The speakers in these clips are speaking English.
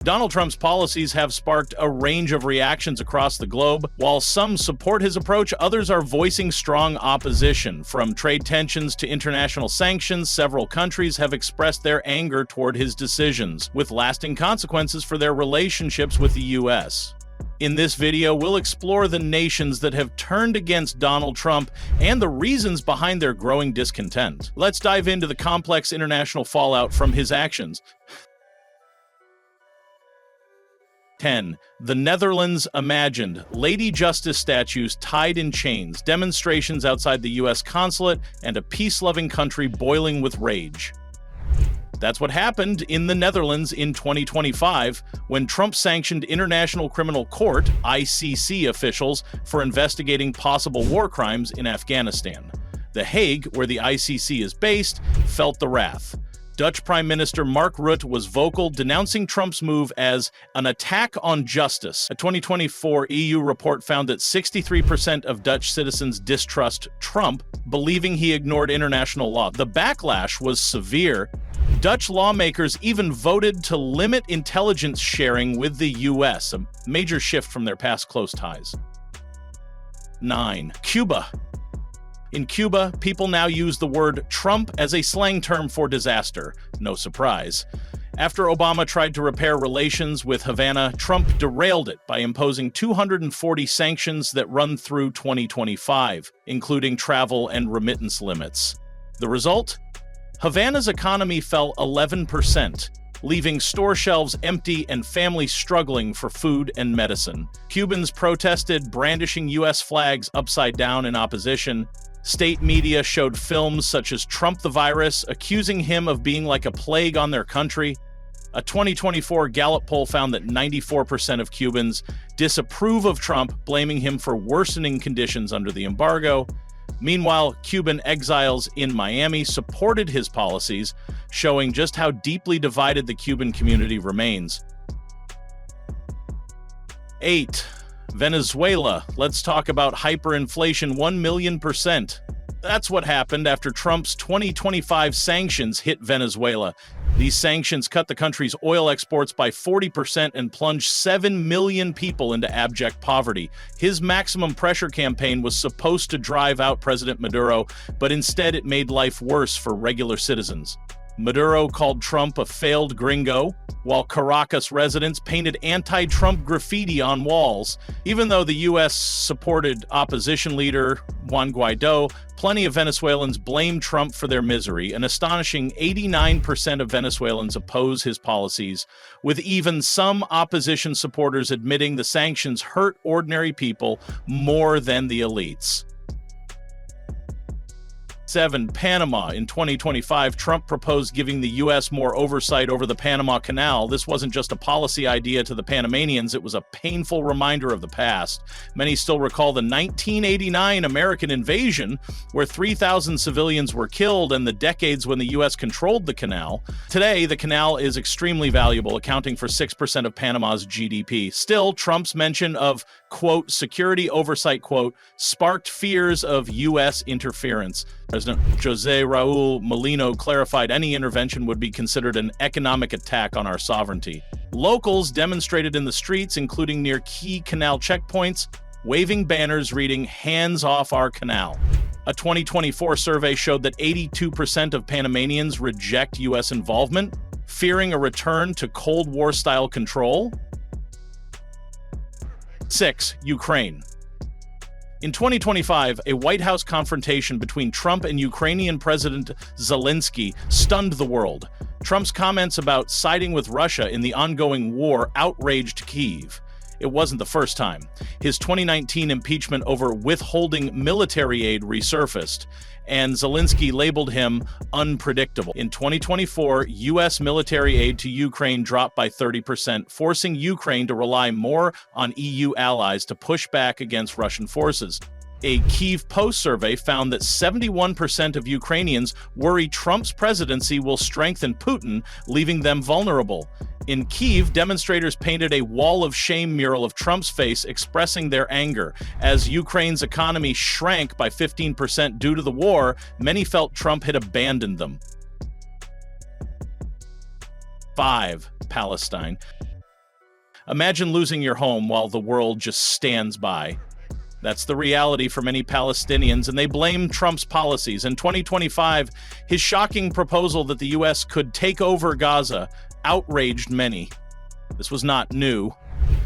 Donald Trump's policies have sparked a range of reactions across the globe. While some support his approach, others are voicing strong opposition. From trade tensions to international sanctions, several countries have expressed their anger toward his decisions, with lasting consequences for their relationships with the U.S. In this video, we'll explore the nations that have turned against Donald Trump and the reasons behind their growing discontent. Let's dive into the complex international fallout from his actions. 10. The Netherlands imagined. Lady Justice statues tied in chains, demonstrations outside the U.S. consulate, and a peace-loving country boiling with rage. That's what happened in the Netherlands in 2025 when Trump sanctioned International Criminal Court (ICC) officials for investigating possible war crimes in Afghanistan. The Hague, where the ICC is based, felt the wrath. Dutch Prime Minister Mark Rutte was vocal, denouncing Trump's move as an attack on justice. A 2024 EU report found that 63% of Dutch citizens distrust Trump, believing he ignored international law. The backlash was severe. Dutch lawmakers even voted to limit intelligence sharing with the U.S., a major shift from their past close ties. 9. Cuba. In Cuba, people now use the word Trump as a slang term for disaster. No surprise. After Obama tried to repair relations with Havana, Trump derailed it by imposing 240 sanctions that run through 2025, including travel and remittance limits. The result? Havana's economy fell 11%, leaving store shelves empty and families struggling for food and medicine. Cubans protested, brandishing U.S. flags upside down in opposition. State media showed films such as Trump the Virus, accusing him of being like a plague on their country. A 2024 Gallup poll found that 94% of Cubans disapprove of Trump, blaming him for worsening conditions under the embargo. Meanwhile, Cuban exiles in Miami supported his policies, showing just how deeply divided the Cuban community remains. 8. Venezuela. Let's talk about hyperinflation 1,000,000%. That's what happened after Trump's 2025 sanctions hit Venezuela. These sanctions cut the country's oil exports by 40% and plunged 7 million people into abject poverty. His maximum pressure campaign was supposed to drive out President Maduro, but instead it made life worse for regular citizens. Maduro called Trump a failed gringo, while Caracas residents painted anti-Trump graffiti on walls. Even though the U.S. supported opposition leader Juan Guaido, plenty of Venezuelans blame Trump for their misery. An astonishing 89% of Venezuelans oppose his policies, with even some opposition supporters admitting the sanctions hurt ordinary people more than the elites. 7. Panama. In 2025, Trump proposed giving the U.S. more oversight over the Panama Canal. This wasn't just a policy idea to the Panamanians, it was a painful reminder of the past. Many still recall the 1989 American invasion, where 3,000 civilians were killed, and the decades when the U.S. controlled the canal. Today, the canal is extremely valuable, accounting for 6% of Panama's GDP. Still, Trump's mention of, quote, security oversight, quote, sparked fears of U.S. interference. President José Raúl Mulino clarified any intervention would be considered an economic attack on our sovereignty. Locals demonstrated in the streets, including near key canal checkpoints, waving banners reading, "Hands off our canal." A 2024 survey showed that 82% of Panamanians reject U.S. involvement, fearing a return to Cold War-style control. 6. Ukraine. In 2025, a White House confrontation between Trump and Ukrainian President Zelensky stunned the world. Trump's comments about siding with Russia in the ongoing war outraged Kyiv. It wasn't the first time. His 2019 impeachment over withholding military aid resurfaced, and Zelensky labeled him unpredictable. In 2024, U.S. military aid to Ukraine dropped by 30%, forcing Ukraine to rely more on EU allies to push back against Russian forces. A Kyiv Post survey found that 71% of Ukrainians worry Trump's presidency will strengthen Putin, leaving them vulnerable. In Kyiv, demonstrators painted a wall of shame mural of Trump's face, expressing their anger. As Ukraine's economy shrank by 15% due to the war, many felt Trump had abandoned them. 5. Palestine. Imagine losing your home while the world just stands by. That's the reality for many Palestinians, and they blame Trump's policies. In 2025, his shocking proposal that the U.S. could take over Gaza outraged many. This was not new.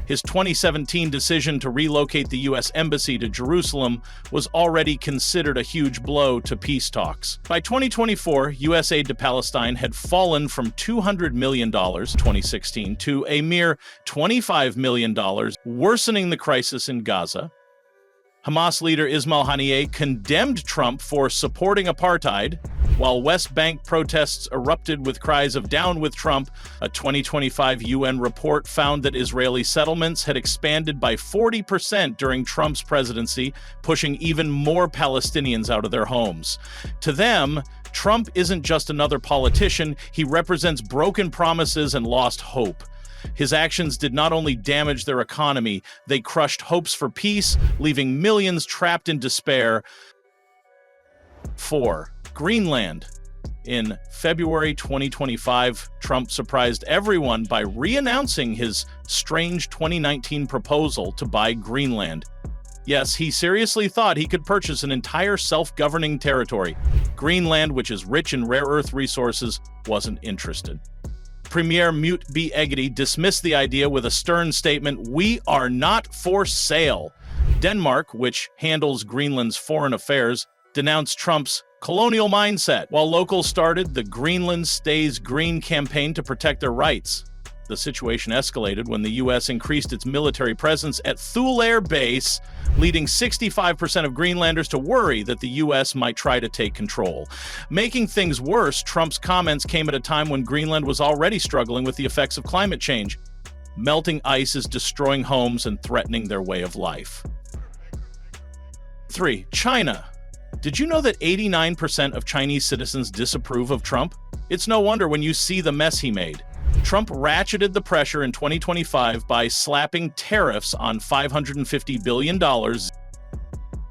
His 2017 decision to relocate the U.S. Embassy to Jerusalem was already considered a huge blow to peace talks. By 2024, U.S. aid to Palestine had fallen from $200 million in 2016 to a mere $25 million, worsening the crisis in Gaza. Hamas leader Ismail Haniyeh condemned Trump for supporting apartheid, while West Bank protests erupted with cries of "Down with Trump." A 2025 UN report found that Israeli settlements had expanded by 40% during Trump's presidency, pushing even more Palestinians out of their homes. To them, Trump isn't just another politician, he represents broken promises and lost hope. His actions did not only damage their economy, they crushed hopes for peace, leaving millions trapped in despair. 4. Greenland. In February 2025, Trump surprised everyone by re-announcing his strange 2019 proposal to buy Greenland. Yes, he seriously thought he could purchase an entire self-governing territory. Greenland, which is rich in rare earth resources, wasn't interested. Premier Mute B. Eggety dismissed the idea with a stern statement, "We are not for sale." Denmark, which handles Greenland's foreign affairs, denounced Trump's colonial mindset, while locals started the Greenland Stays Green campaign to protect their rights. The situation escalated when the U.S. increased its military presence at Thule Air Base, leading 65% of Greenlanders to worry that the U.S. might try to take control. Making things worse, Trump's comments came at a time when Greenland was already struggling with the effects of climate change. Melting ice is destroying homes and threatening their way of life. 3. China. Did you know that 89% of Chinese citizens disapprove of Trump? It's no wonder when you see the mess he made. Trump ratcheted the pressure in 2025 by slapping tariffs on $550 billion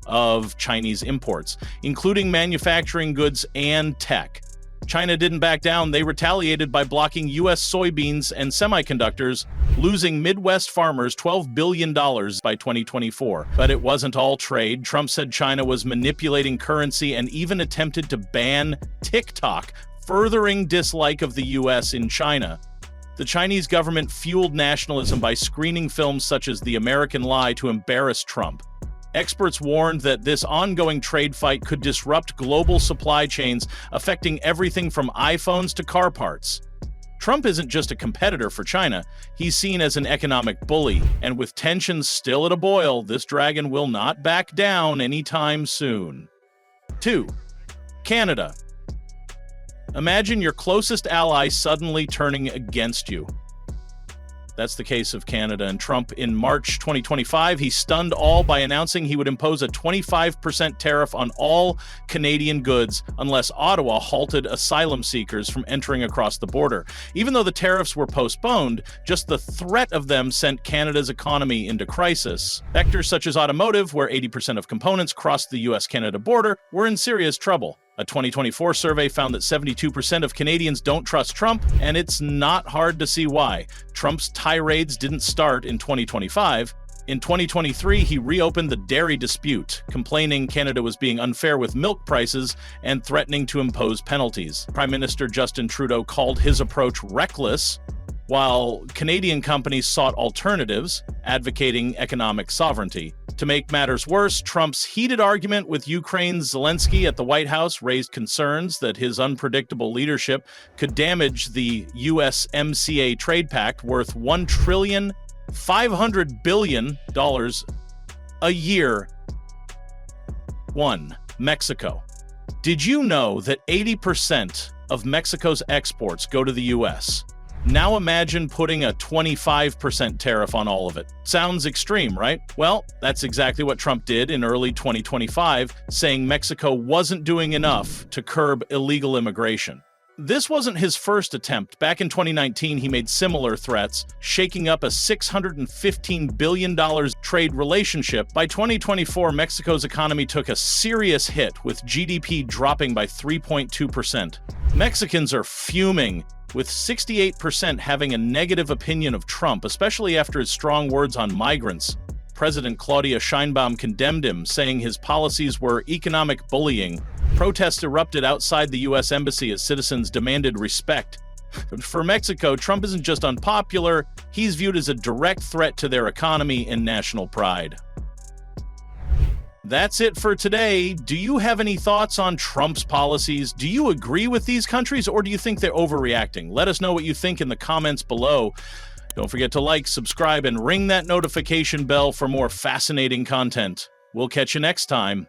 of Chinese imports, including manufacturing goods and tech. China didn't back down. They retaliated by blocking U.S. soybeans and semiconductors, losing Midwest farmers $12 billion by 2024. But it wasn't all trade. Trump said China was manipulating currency and even attempted to ban TikTok, furthering dislike of the U.S. in China. The Chinese government fueled nationalism by screening films such as The American Lie to embarrass Trump. Experts warned that this ongoing trade fight could disrupt global supply chains, affecting everything from iPhones to car parts. Trump isn't just a competitor for China, he's seen as an economic bully, and with tensions still at a boil, this dragon will not back down anytime soon. 2. Canada. Imagine your closest ally suddenly turning against you. That's the case of Canada and Trump. In March 2025, he stunned all by announcing he would impose a 25% tariff on all Canadian goods unless Ottawa halted asylum seekers from entering across the border. Even though the tariffs were postponed, just the threat of them sent Canada's economy into crisis. Sectors such as automotive, where 80% of components crossed the US-Canada border, were in serious trouble. A 2024 survey found that 72% of Canadians don't trust Trump, and it's not hard to see why. Trump's tirades didn't start in 2025. In 2023, he reopened the dairy dispute, complaining Canada was being unfair with milk prices and threatening to impose penalties. Prime Minister Justin Trudeau called his approach reckless, while Canadian companies sought alternatives, advocating economic sovereignty. To make matters worse, Trump's heated argument with Ukraine's Zelensky at the White House raised concerns that his unpredictable leadership could damage the USMCA trade pact worth $1.5 trillion a year. 1. Mexico. Did you know that 80% of Mexico's exports go to the U.S.? Now imagine putting a 25% tariff on all of it. Sounds extreme, right? Well, that's exactly what Trump did in early 2025, saying Mexico wasn't doing enough to curb illegal immigration. This wasn't his first attempt. Back in 2019, he made similar threats, shaking up a $615 billion trade relationship. By 2024, Mexico's economy took a serious hit, with GDP dropping by 3.2%. Mexicans are fuming, with 68% having a negative opinion of Trump, especially after his strong words on migrants. President Claudia Sheinbaum condemned him, saying his policies were economic bullying. Protests erupted outside the U.S. Embassy as citizens demanded respect. For Mexico, Trump isn't just unpopular, he's viewed as a direct threat to their economy and national pride. That's it for today. Do you have any thoughts on Trump's policies? Do you agree with these countries, or do you think they're overreacting? Let us know what you think in the comments below. Don't forget to like, subscribe, and ring that notification bell for more fascinating content. We'll catch you next time.